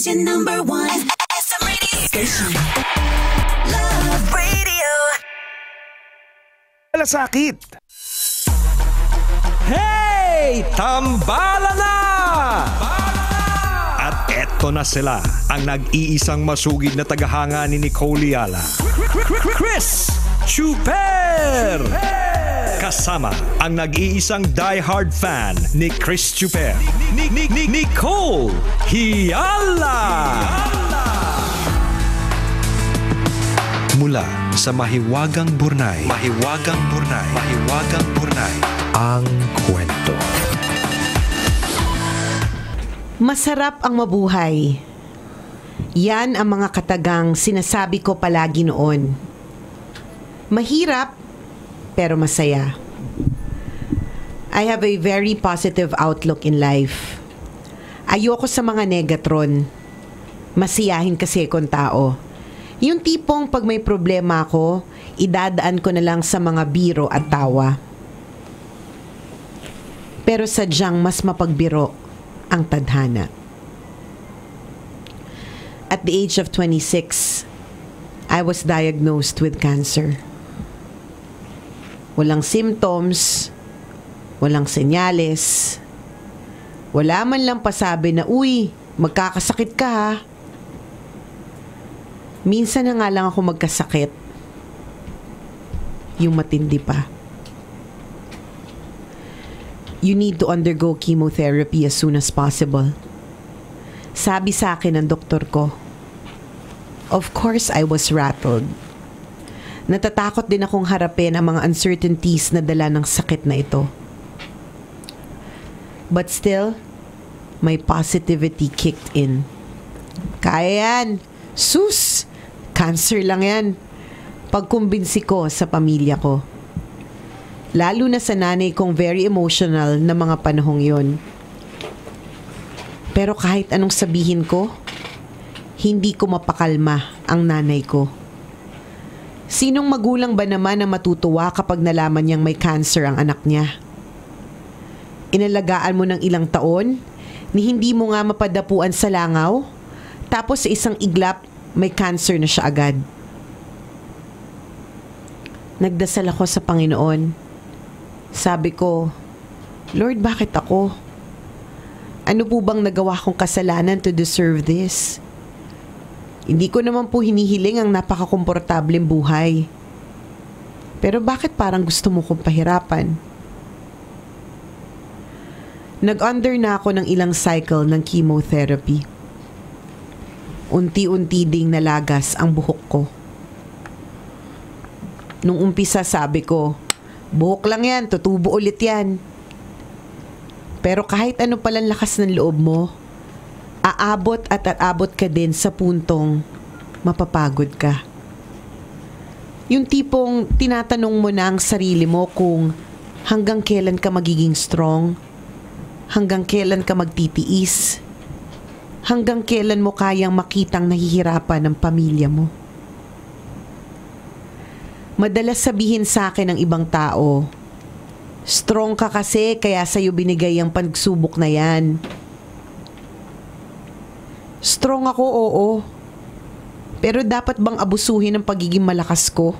is your number one SM radio station. Love Radio. Malasakit. Hey! Tambala na! At eto na sila, ang nag-iisang masugid na tagahanga ni Nicole Yala. Chris Chuper! Kasama ang nag-iisang die-hard fan ni Chris Chuper, Nicole Yala! Mula sa Mahiwagang Burnay, ang kwento. Masarap ang mabuhay. Yan ang mga katagang sinasabi ko palagi noon. Mahirap, pero masaya. I have a very positive outlook in life. Ayoko sa mga negatron. Masiyahin kasi akong tao. Yung tipong pag may problema ako, idadaan ko na lang sa mga biro at tawa. Pero sadyang mas mapagbiro ang tadhana. At the age of 26, I was diagnosed with cancer. Walang symptoms, walang senyales, wala man lang pasabi na, uy, magkakasakit ka ha. Minsan na nga lang ako magkasakit. Yung matindi pa. You need to undergo chemotherapy as soon as possible. Sabi sa akin ng doktor ko. Of course, I was rattled. Natatakot din akong harapin ang mga uncertainties na dala ng sakit na ito. But still, my positivity kicked in. Kaya yan! Sus! Cancer lang yan. Pagkumbinsi ko sa pamilya ko. Lalo na sa nanay kong very emotional na mga panahong yon. Pero kahit anong sabihin ko, hindi ko mapakalma ang nanay ko. Sinong magulang ba naman na matutuwa kapag nalaman niyang may cancer ang anak niya? Inalagaan mo ng ilang taon, ni hindi mo nga mapadapuan sa langaw, tapos sa isang iglap, may cancer na siya agad. Nagdasal ako sa Panginoon. Sabi ko, Lord, bakit ako? Ano po bang nagawa kong kasalanan to deserve this? Hindi ko naman po hinihiling ang napakakomportableng buhay. Pero bakit parang gusto mo kong pahirapan? Nag-under na ako ng ilang cycle ng chemotherapy. Unti-unti ding nalagas ang buhok ko. Nung umpisa sabi ko, buhok lang yan, tutubo ulit yan. Pero kahit ano palang lakas ng loob mo, aabot at aabot ka din sa puntong mapapagod ka. Yung tipong tinatanong mo na ang sarili mo kung hanggang kailan ka magiging strong, hanggang kailan ka magtitiis, hanggang kailan mo kayang makitang nahihirapan ng pamilya mo. Madalas sabihin sa akin ng ibang tao, strong ka kasi kaya sa'yo binigay ang pagsubok na yan. Strong ako, oo. Pero dapat bang abusuhin ang pagiging malakas ko?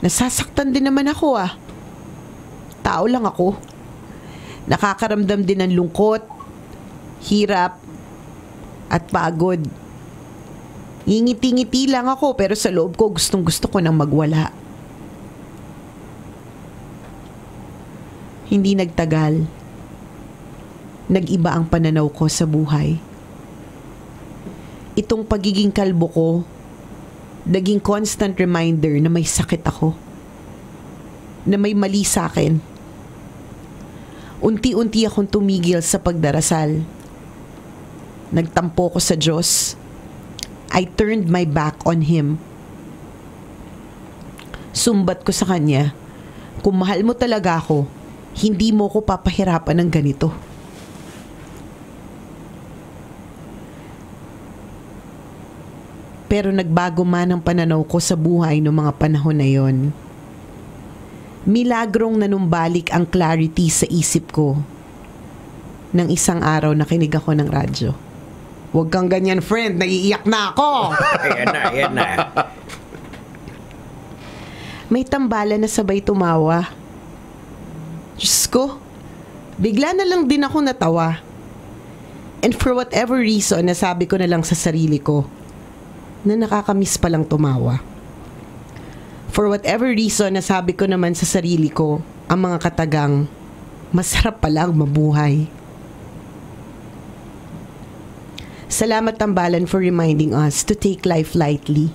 Nasasaktan din naman ako ah. Tao lang ako. Nakakaramdam din ng lungkot, hirap, at pagod. Ngingiti-ngiti lang ako pero sa loob ko gustong-gusto ko nang magwala. Hindi nagtagal. Nag-iba ang pananaw ko sa buhay. Itong pagiging kalbo ko, naging constant reminder na may sakit ako. Na may mali sa akin. Unti-unti akong tumigil sa pagdarasal. Nagtampo ko sa Diyos. I turned my back on Him. Sumbat ko sa Kanya, kung mahal mo talaga ako, hindi mo ko papahirapan ng ganito. Pero nagbago man ang pananaw ko sa buhay noong mga panahon na yon. Milagrong nanumbalik ang clarity sa isip ko nang isang araw nakinig ako ng radyo. Huwag kang ganyan, friend. Naiiyak na ako. Ayan na. May tambalan na sabay tumawa. Diyos ko, bigla na lang din ako natawa. And for whatever reason, nasabi ko na lang sa sarili ko na nakakamiss palang tumawa. For whatever reason, nasabi ko naman sa sarili ko ang mga katagang masarap palang mabuhay. Salamat tambalan for reminding us to take life lightly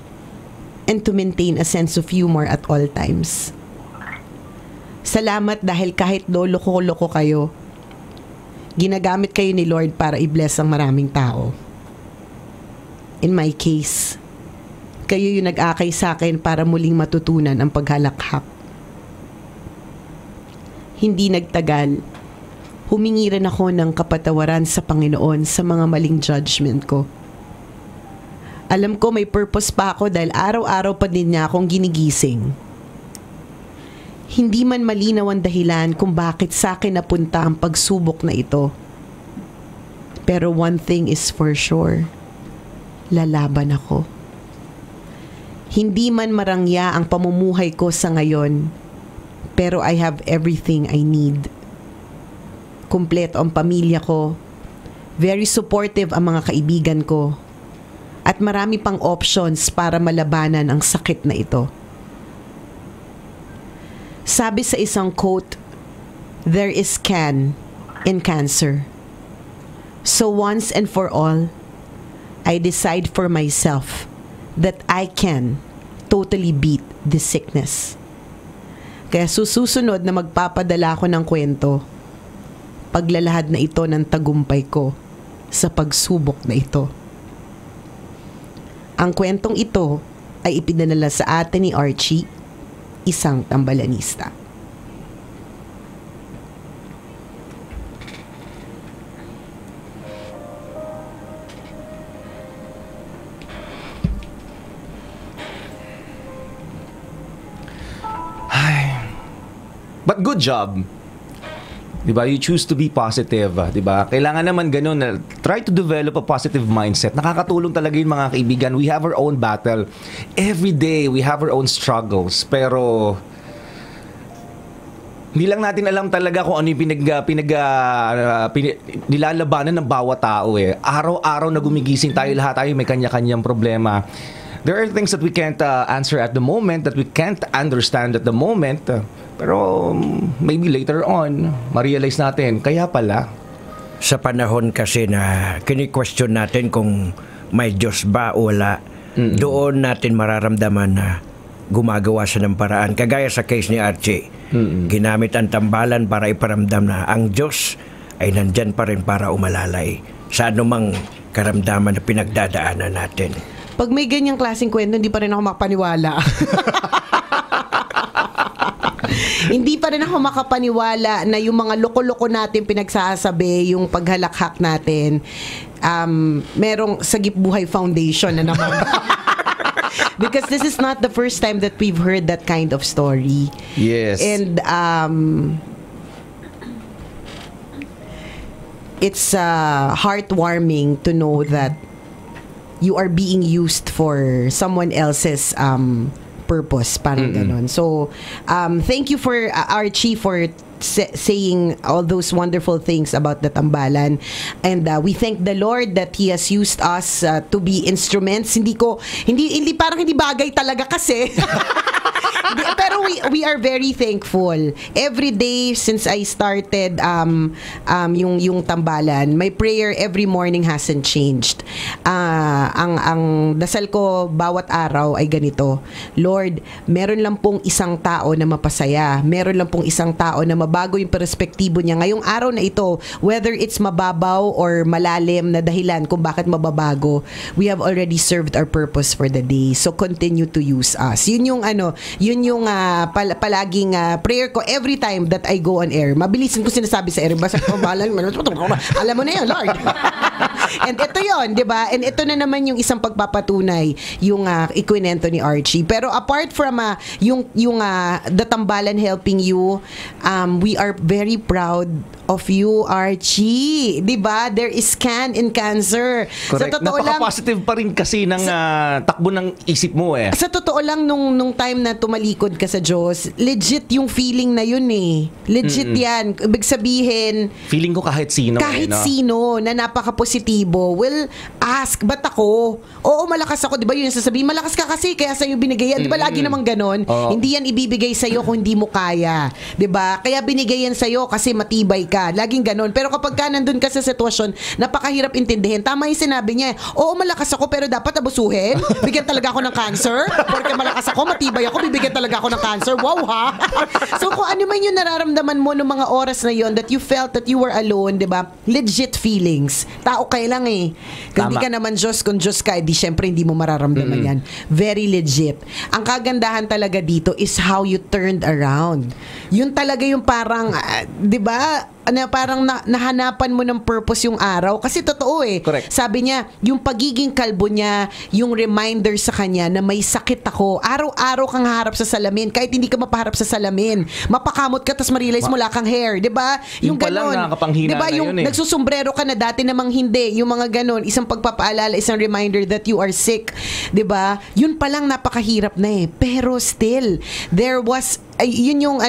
and to maintain a sense of humor at all times. Salamat dahil kahit loko-loko kayo, ginagamit kayo ni Lord para i-bless ang maraming tao. In my case, kayo yung nag-akay sa akin para muling matutunan ang paghalakhak. Hindi nagtagal, humingi rin ako ng kapatawaran sa Panginoon sa mga maling judgment ko. Alam ko may purpose pa ako dahil araw-araw pa din niya akong ginigising. Hindi man malinaw ang dahilan kung bakit sa akin napunta ang pagsubok na ito. Pero one thing is for sure, lalaban ako. Hindi man marangya ang pamumuhay ko sa ngayon, pero I have everything I need. Kumpleto ang pamilya ko, very supportive ang mga kaibigan ko, at marami pang options para malabanan ang sakit na ito. Sabi sa isang quote, there is can in cancer. So once and for all, I decide for myself that I can totally beat this sickness. Kaya susunod na magpapadala ko ng kwento, paglalahad na ito ng tagumpay ko sa pagsubok na ito. Ang kwentong ito ay ipinadala sa atin ni Archie, isang tambalanista. But good job. Diba? You choose to be positive. Diba? Kailangan naman ganun. Try to develop a positive mindset. Nakakatulong talaga yun, mga kaibigan. We have our own battle. Every day, we have our own struggles. Pero hindi lang natin alam talaga kung ano yung nilalabanan ng bawat tao. Araw-araw na gumigising tayo, lahat tayo may kanya-kanyang problema. There are things that we can't answer at the moment, that we can't understand at the moment. Pero maybe later on, ma-realize natin, kaya pala. Sa panahon kasi na kini-question natin kung may Diyos ba o wala, doon natin mararamdaman na gumagawa siya ng paraan. Kagaya sa case ni Archie, ginamit ang tambalan para iparamdam na ang Diyos ay nandyan pa rin para umalalay sa anumang karamdaman na pinagdadaanan natin. Pag may ganyang klaseng kwento, hindi pa rin ako makapaniwala. Hindi pa rin ako makapaniwala na yung mga loko-loko natin pinagsasabi, yung paghalakhak natin, merong Sagip Buhay Foundation na naman. Because this is not the first time that we've heard that kind of story. Yes. And it's heartwarming to know that you are being used for someone else's purpose, parang ganon. So, thank you for Archie for saying all those wonderful things about the tambalan, and we thank the Lord that He has used us to be instruments. Hindi parang hindi bagay talaga kasi. Pero we are very thankful. Every day since I started yung tambalan, my prayer every morning hasn't changed. Ang dasal ko bawat araw ay ganito: Lord, meron lang pong isang tao na mapasaya. Meron lang pong isang tao na mabago yung perspektibo niya ngayong araw na ito, whether it's mababaw or malalim na dahilan kung bakit mababago. We have already served our purpose for the day. So continue to use us. Yun yung palaging prayer ko every time that I go on air. Mabilisin ko sinasabi sa air. Basta alam mo na yun, Lord. And ito yun, di ba? And ito na naman yung isang pagpapatunay, yung ikwinento ni Archie. Pero apart from yung the tambalan helping you, we are very proud of you, Archie. Diba? There is can in cancer. Correct. Sa totoo lang, Napaka-positive pa rin kasi ng takbo ng isip mo eh. sa totoo lang, nung time na tumalikod ka sa Diyos, legit yung feeling na yun eh. Legit yan. Ibig sabihin, Feeling ko kahit sino kahit no? sino na napaka-positibo will ask, ba't ako? Oo, malakas ako. Di ba yun yung sasabihin? Malakas ka kasi, kaya sa'yo binigay yan. Di ba lagi namang ganon? Oo. Hindi yan ibibigay sa'yo kung hindi mo kaya. Di ba? Kaya binigay yan sa'yo kasi matibay ka. Laging ganon. Pero kapag ka nandun ka sa sitwasyon, napakahirap intindihin. Tama yung sinabi niya. Oo, malakas ako pero dapat abusuhin. Bigyan talaga ako ng cancer. Porque malakas ako, matibay ako, bibigyan talaga ako ng cancer. Wow ha? So kung ano man yung nararamdaman mo ng mga oras na yon that you felt that you were alone, di ba? Legit feelings. Tao kayo lang eh. Kung hindi Tama. ka naman Diyos, kung Diyos ka, di syempre hindi mo mararamdaman yan. Very legit. Ang kagandahan talaga dito is how you turned around. Yun talaga yung parang, di ba? Parang nahanapan mo ng purpose yung araw. Kasi totoo eh. Correct. Sabi niya, yung pagiging kalbo niya, yung reminder sa kanya na may sakit ako. Araw-araw kang harap sa salamin. Kahit hindi ka mapaharap sa salamin. Mapakamot ka, tas ma-realize mo wala kang hair. Diba? Yung pa lang, nakakapanghina diba? na Yung yun eh. nagsusombrero ka na dati namang hindi. Yung mga ganon. Isang pagpapaalala, isang reminder that you are sick. Diba? Yun pa lang napakahirap na eh. Pero still, there was yun yung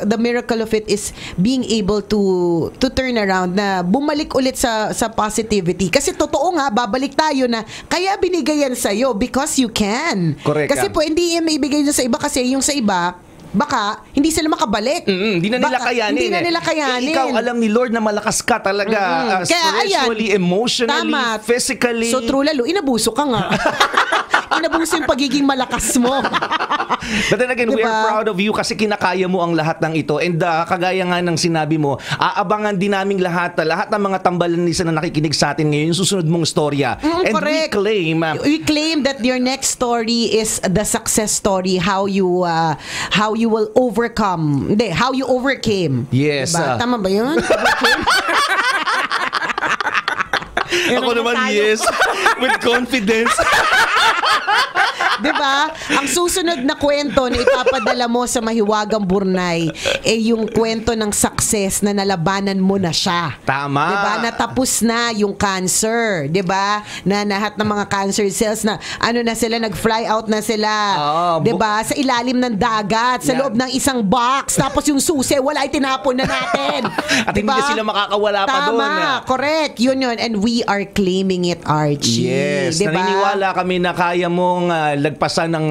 the miracle of it is being able to turn around, na bumalik ulit sa positivity. Kasi totoo nga, babalik tayo na kaya binigay yan sa'yo because you can. Correct. Kasi po hindi yan maibigay dyan sa iba kasi yung sa iba baka hindi sila makabalik. Hindi na nila kayanin. Hindi na nila kayanin. Ikaw, alam ni Lord na malakas ka talaga. Spiritually, emotionally, Tama. physically. So true lalo, inabuso ka nga. Inabuso yung pagiging malakas mo. But then again, we Diba? are proud of you kasi kinakaya mo ang lahat ng ito. And kagaya nga ng sinabi mo, aabangan din naming lahat ng mga tambalanisa na nakikinig sa atin ngayon, yung susunod mong storya. And correct. We claim that your next story is the success story, how you will overcome. Hindi, how you overcame. Yes. Diba? Tama ba yun? Overcame? Ako naman, yes. With confidence. Diba? Ang susunod na kwento na ipapadala mo sa Mahiwagang Burnay yung kwento ng success na nalabanan mo na siya. Tama. Diba? Natapos na yung cancer. Diba? Na lahat ng mga cancer cells na na sila, nag-fly out na sila. Diba? Sa ilalim ng dagat, sa loob ng isang box. Tapos yung susi, wala, itinapon na natin. At hindi na sila makakawala pa doon. Tama. Correct. Yun. And we are claiming it, Archie. Yes. Diba? Naniniwala kami na kaya mong lagpasan ng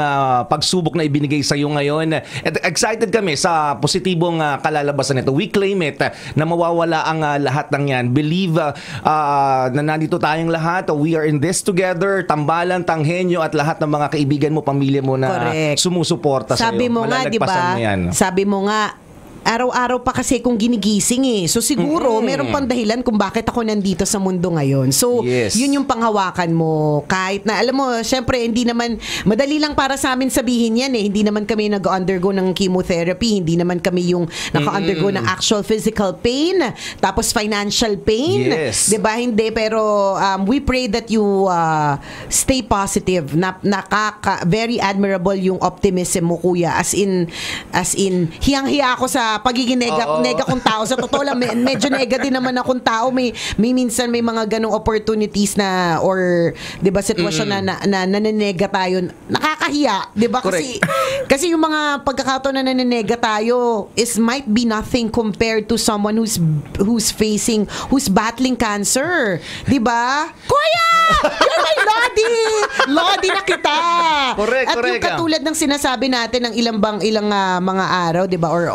pagsubok na ibinigay sa iyo ngayon. At excited kami sa positibong kalalabasan nito. We claim it na mawawala ang lahat ng yan. Believe na nandito tayong lahat. We are in this together. Tambalan, Tanghenyo at lahat ng mga kaibigan mo, pamilya mo na Correct. sumusuporta sa iyo. Sabi mo nga, di ba? Sabi mo nga, araw-araw pa kasi kung ginigising eh. So siguro, meron pang dahilan kung bakit ako nandito sa mundo ngayon. So, Yes. yun yung panghawakan mo. Kahit na, alam mo, syempre, hindi naman, madali lang para sa amin sabihin yan eh. Hindi naman kami nag-undergo ng chemotherapy. Hindi naman kami yung naka-undergo ng actual physical pain. Tapos financial pain. Yes. Diba? Hindi. Pero, we pray that you stay positive. Very admirable yung optimism mo, kuya. As in, hiyang-hiya ako sa pagiging nega kong tao. Sa totoo lang, medyo nega din naman akong tao. May minsan may mga ganong opportunities na or 'di ba sitwasyon na nanenega tayo. Nakakahiya, 'di ba? Kasi yung mga pagkakataon na nanenega tayo is might be nothing compared to someone who's battling cancer. 'Di ba? Kuya! You're my Lodi! Lodi na kita! Correct. Yung katulad ng sinasabi natin ng ilang mga araw, 'di ba? Or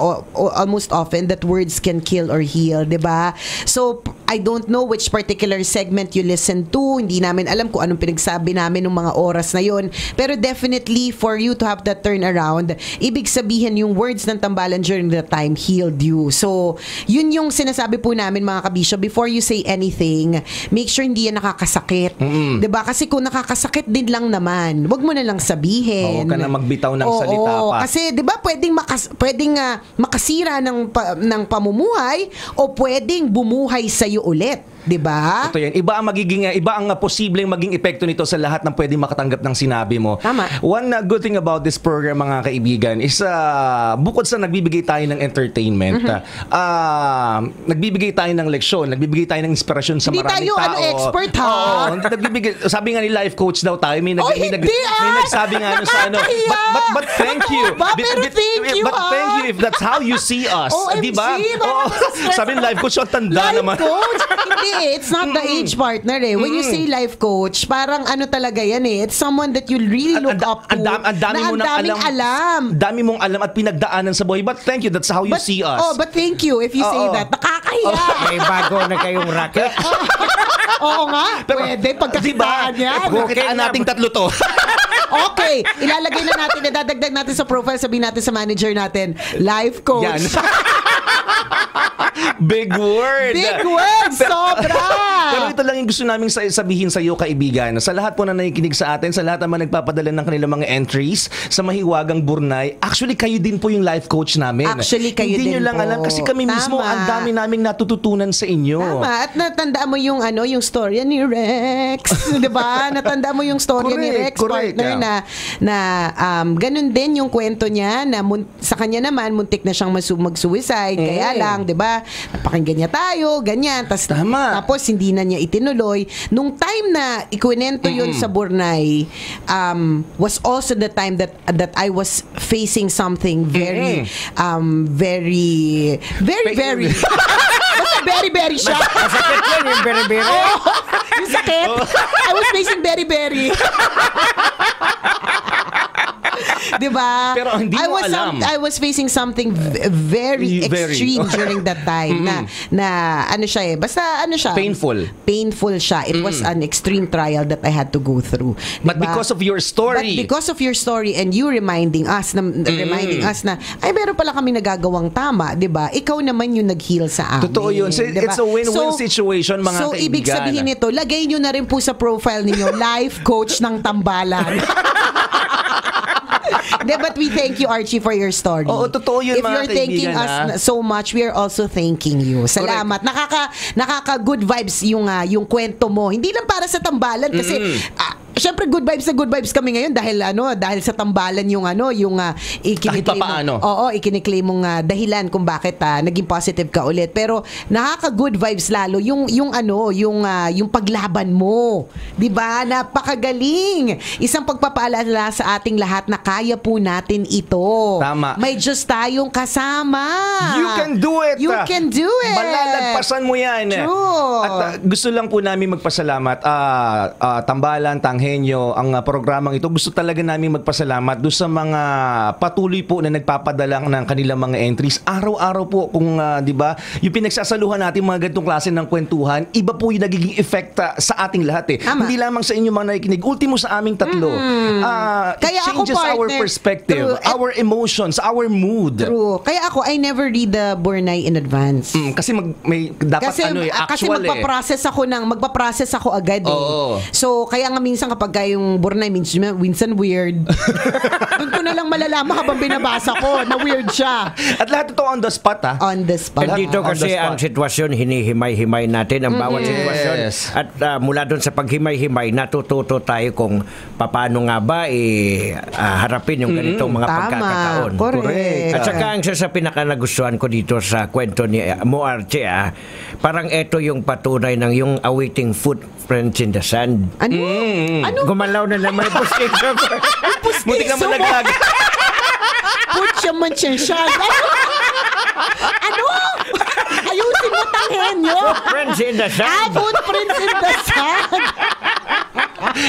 almost often that words can kill or heal, 'di ba? So I don't know which particular segment you listen to. Hindi namin alam kung anong pinagsabi namin ng mga oras na 'yon. Pero definitely for you to have that turnaround, ibig sabihin yung words ng tambalan during the time healed you. So, yun yung sinasabi po namin mga kabisyo, before you say anything, make sure hindi yan nakakasakit. 'Di ba? Kasi kung nakakasakit din lang naman, wag mo na lang sabihin. Huwag ka na magbitaw ng salita pa. Kasi 'di ba pwedeng makasira ng pamumuhay o pwedeng bumuhay sa iyo ulit. 'Di ba? Ito yan. Iba ang posibleng maging epekto nito sa lahat ng pwedeng makatanggap ng sinabi mo. Tama. One good thing about this program, mga kaibigan, is bukod sa nagbibigay tayo ng entertainment, nagbibigay tayo ng leksyon, nagbibigay tayo ng inspirasyon sa Hindi maraming tayo, tao. expert, ha? Oo, nagbibigay, sabi nga ni life coach daw tayo, may nagsabi nga ano sa ano. But thank you. Pero thank you, But thank you if that's how you see us. OMG, Di ba? parang nasa-stress Sabi ni life coach, ang tanda Life naman. coach? Hindi, it's not the age partner eh. When you say life coach, parang ano talaga yan eh. It's someone that you really look up to. Ang dami mo nang alam. Dami mong alam at pinagdaanan sa buhay. But thank you, that's how you see us. Oh, but thank you if you say that. Nakakahiya. May bago na kayong racket. Oo nga. Pwede pagkakitaan yan. Pagkakitaan nating tatlo to. Okay, ilalagay na natin, idadagdag natin sa profile, sabihin natin sa manager natin, life coach. Yan. Big word. Big word, sobra. Pero ito lang yung gusto namin sabihin sa iyo, kaibigan. Sa lahat po na nakikinig sa atin, sa lahat naman nagpapadala ng kanilang mga entries sa Mahiwagang Burnay, actually kayo din po yung life coach namin. Actually, kayo Hindi din nyo lang po. alam kasi kami mismo, Tama. ang dami naming natututunan sa inyo. Tama. At natandaan mo yung yung storya ni Rex, 'di ba? Natandaan mo yung storya ni Rex, correct, partner, na ganun din yung kwento niya na sa kanya naman muntik na siyang mag-suicide, kaya lang, 'di ba? Napakinggan niya tayo, ganyan. Tapos hindi na niya itinuloy. Nung time na ikwento yun sa Burnay, was also the time that I was facing something very basta very siya. Masakit yan yung beri-beri. Yung sakit. I was facing very. Diba? Pero hindi mo alam. I was facing something very extreme during that time na ano siya eh. Basta ano siya. Painful siya. It was an extreme trial that I had to go through. Diba? But because of your story and you reminding us na ay meron pala kami nagagawang tama, 'di ba? Ikaw naman yung nag-heal sa amin. Totoo yun. So, diba? It's a win-win situation, mga so, kaibigan. So ibig sabihin nito, lagay nyo na rin po sa profile ninyo, life coach ng tambalan. But we thank you, Archie, for your story. Oo, totoo yun, If mga you're thanking kaibigan, us so much, we are also thanking you. Salamat. Nakaka good vibes yung kwento mo. Hindi lang para sa tambalan kasi syempre good vibes kami ngayon dahil sa tambalan yung ikiniklaim mo. Oo, ikiniklaim mong dahilan kung bakit naging positive ka ulit. Pero nakaka-good vibes lalo yung paglaban mo. 'Di ba? Napakagaling. Isang pagpapaalala sa ating lahat na kaya po natin ito. Tama. May Diyos tayong kasama. You can do it. You can do it. Malalagpasan mo yan. True. At gusto lang po namin magpasalamat. Tambalan, Tanghenyo, ang programang ito. Gusto talaga namin magpasalamat doon sa mga patuloy po na nagpapadala ng kanilang mga entries. Araw-araw po kung, di ba, yung pinagsasaluhan natin mga ganitong klase ng kwentuhan, iba po yung nagiging effect sa ating lahat eh. Tama. Hindi lamang sa inyo mga nakikinig. Ultimo sa aming tatlo. Kaya it changes our perspective, our emotions, our mood. True. Kaya ako, I never read the Burnay in advance. Kasi dapat kasi actual magpa-process ako agad eh. Oo. So, kaya nga minsan kapag yung Burnay, minsan weird. Doon ko na lang malalaman habang binabasa ko na weird siya. At lahat ito on the spot, ha? On the spot. At dito kasi ang sitwasyon, hinihimay-himay natin ang bawat sitwasyon. Yes. At mula doon sa paghimay-himay, natututo tayo kung paano nga ba harapin yung ganitong mga pagkakataon. Correct. At saka ang isa sa pinaka-nagustuhan ko dito sa kwento ni Mo Archie, parang ito yung patunay ng yung awaiting footprints in the sand. Ano? Ano? Gumalaw na naman yung pustiso. Buti ka malaglag. Putya man siya. Ano? Ayusin mo Tanghenyo. Footprints in the sand. Footprints in the sand.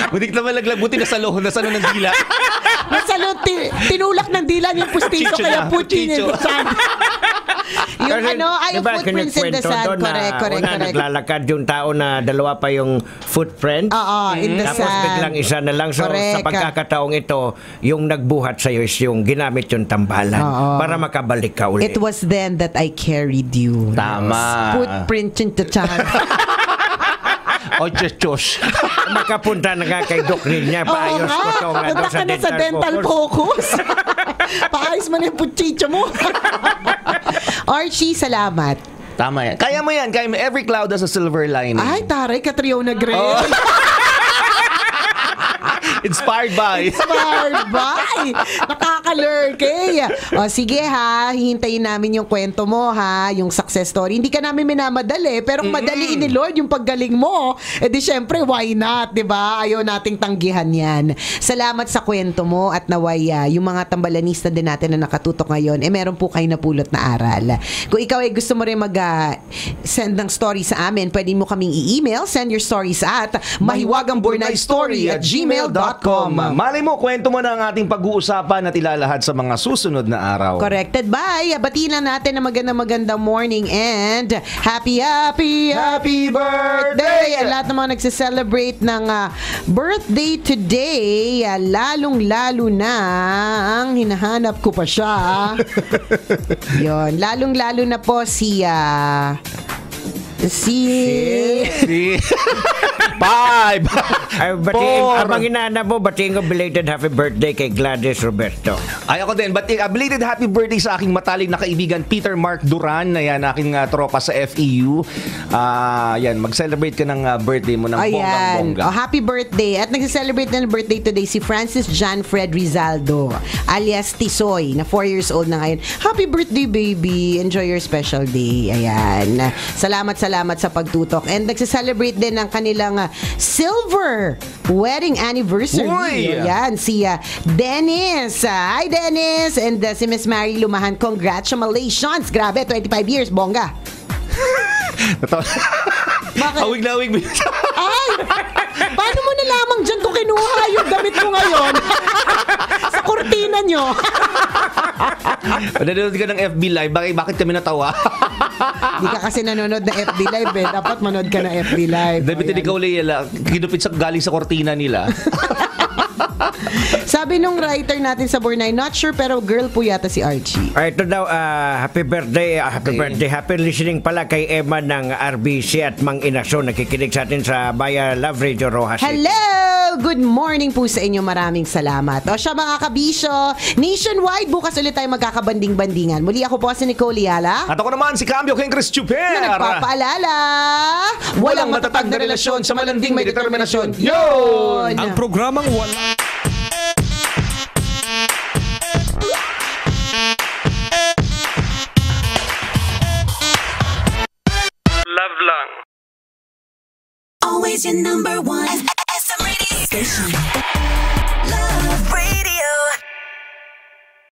Buti ka malaglag. Buti nasa ng dila. Tinulak ng dila yung pustiso kaya putin in the sand. Yung yung footprints in the sand. Correct. Naglalakad yung tao na dalawa pa yung footprint. In the Tapos sand. biglang isa na lang. So Correct. sa pagkakataong ito, yung nagbuhat sa'yo is yung ginamit yung tambalan para makabalik ka ulit. It was then that I carried you. Tama. Footprint in the sand. O Diyos. Makapunta na nga kay Doc Rin niya. Paayos ko ito nga Punta ka na sa dental focus. Paayos mo na yung puchicho mo. Archie, salamat. Tama yan. Kaya mo yan. Kaya mo. Every cloud has a silver lining. Ay, taray, Catriona Gray. Oh. Inspired by. Inspired by. Nakaka-lurkey. O sige ha, hihintayin namin yung kwento mo ha, yung success story. Hindi ka namin minamadali, pero kung madaliin ni Lord yung paggaling mo, edi syempre, why not, diba? Ayaw nating tanggihan yan. Salamat sa kwento mo at naway yung mga tambalanista din natin na nakatutok ngayon, meron po kayo napulot na aral. Kung ikaw ay gusto mo rin mag-send ng story sa amin, pwede mo kaming i-email, send your stories at mahiwagangburnaystory@gmail.com. Malay mo, kwento mo na ang ating pag-uusapan at ilalahad sa mga susunod na araw. Corrected by. Batiin lang natin na magandang morning and happy birthday! At lahat ng mga nagse-celebrate ng birthday today, lalong-lalo na ang hinahanap ko pa siya. Yon, lalong-lalo na po si 5 Ay, abang inaanap mo, batiin ko belated happy birthday kay Gladys Roberto. Ay, ako din. But belated happy birthday sa aking mataling na kaibigan Peter Mark Duran. Ayan, aking tropa sa FEU. Yan, mag-celebrate ka ng birthday mo ng bonggang-bongga. Happy birthday. At nag-celebrate na ng birthday today si Francis John Fred Rizaldo alias Tisoy, na 4 years old na ngayon. Happy birthday, baby. Enjoy your special day. Ayan. Salamat sa pagtutok. And nagse-celebrate din ng kanilang silver wedding anniversary. Uy! Ayan, si Dennis. Hi, Dennis. And si Miss Mary Lumahan. Congratulations. Grabe, 25 years. Bongga. Bakit? Awig na awig. Ay! Paano mo na lamang dyan ko kinuha yung damit ko ngayon? Sa kurtina nyo. Nanonood ka ng FB Live. Bakit kami natawa? Hindi ka kasi nanonood ng FB Live eh. Dapat manood ka ng FB Live. Dapat hindi ka uli kinupit galing sa kortina nila. Sabi nung writer natin sa Bornay, not sure pero girl po yata si Archie. Ito daw, happy birthday, happy listening pala kay Emma ng RBC at Mang Inaso, nakikinig sa atin sa Bayan Love Radio Rojas. Hello! Good morning po sa inyo. Maraming salamat. O siya mga kabisyo, nationwide, bukas ulit tayo magkakabanding-bandingan. Muli ako po si Nicole Yala. At ako naman si Cambio King Chris Chuper. Na nagpapaalala, walang matatag na relasyon sa malanding may determinasyon. Yun! Ang programang wala Love lang. Always your number one. SM Radio Station. Love Radio.